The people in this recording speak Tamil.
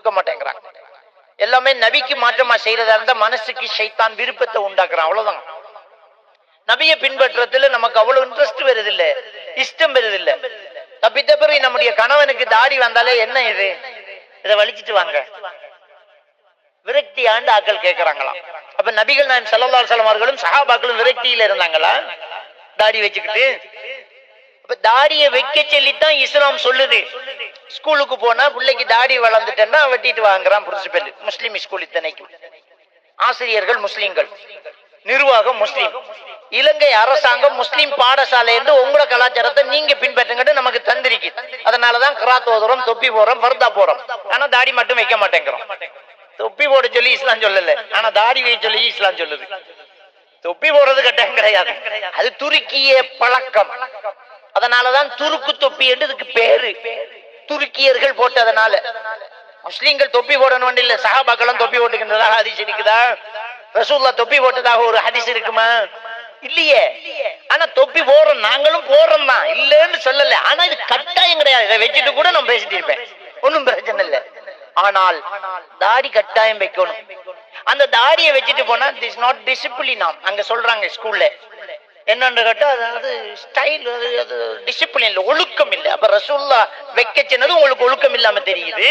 கொடுக்க மாட்டேங்கிறாங்க. எல்லாமே நபிக்கு மாற்றமா செய்யறதா இருந்தா மனசுக்கு ஷைத்தான் விருப்பத்தை உண்டாக்குறான், அவ்வளவுதான். நபியை பின்பற்றதுல நமக்கு அவ்வளவு இன்ட்ரெஸ்ட் வருதில்ல, இஷ்டம் வருதில்ல. தப்பித்தப்பறி நம்முடைய கணவனுக்கு தாடி வந்தாலே என்ன இது, இதை வலிச்சிட்டு வாங்க, விரக்தி ஆண்டு ஆக்கள் கேட்கிறாங்களாம். அப்ப நபிகள் நாயகம் ஸல்லல்லாஹு அலைஹி வஸல்லம் அவர்களும் சஹாபாக்களும் விரக்தியில இருந்தாங்களா தாடி வச்சுக்கிட்டு? அப்ப தாடியை வைக்க சொல்லித்தான் இஸ்லாம் சொல்லுது. ஸ்கூலுக்கு போனா பிள்ளைக்கு தாடி வளர்ந்துட்டேன்னா வெட்டிட்டு வாங்குறான் பிரின்சிபல். முஸ்லீம் ஸ்கூல் இத்தனைக்கும் ஆசிரியர்கள் முஸ்லீம்கள், நிர்வாகம் முஸ்லீம், இலங்கை அரசாங்கம் முஸ்லீம் பாடசாலை என்று உங்களோட கலாச்சாரத்தை நீங்க பின்பற்றுங்கன்னு நமக்கு தந்திருக்கு. அதனாலதான் கிராத் ஓதுறோம், தொப்பி போறோம், பர்தா போறோம். ஆனா தாடி மட்டும் வைக்க மாட்டேங்கிறோம். தொப்பி போட சொல்லி இஸ்லாம் சொல்லல, ஆனா தாடி வைக்க சொல்லி இஸ்லாம் சொல்லுது. தொப்பி போடுறது கட்டாயம் கிடையாது, அது துருக்கிய பழக்கம். அதனாலதான் துருக்கு தொப்பி என்று இதுக்கு பேரு, துருக்கியர்கள் போட்டதனால. முஸ்லீம்கள் தொப்பி போடணும் இல்ல, சஹாபாக்களும் தொப்பி போட்டுக்கின்றதாக ஹதீஸ் இருக்குதா? ரசூலுல்லாஹ் தொப்பி போட்டதாக ஒரு ஹதீஸ் இருக்குமா? இல்லையே. ஆனா தொப்பி போடுறோம், நாங்களும் போடுறோம் தான், இல்லன்னு சொல்லல. ஆனா இது கட்டாயம் கிடையாது. இதை வச்சுட்டு கூட நான் பேசிட்டு இருப்பேன், ஒன்னும் பிரச்சனை இல்லை. ஆனால் தாடி கட்டாயம் வைக்கணும். அந்த தாடியை வச்சுட்டு போனா திஸ் நாட் டிசிப்ளின். அங்க சொல்றாங்க ஸ்கூல்ல என்னன்னு கேட்டா, அதாவது ஸ்டைல், அது டிசிப்ளின் இல்லை, ஒழுக்கம் இல்லை. அப்ப ரசூலுல்லாஹ் வைக்க சொன்னது உங்களுக்கு ஒழுக்கம் இல்லாம தெரியுது.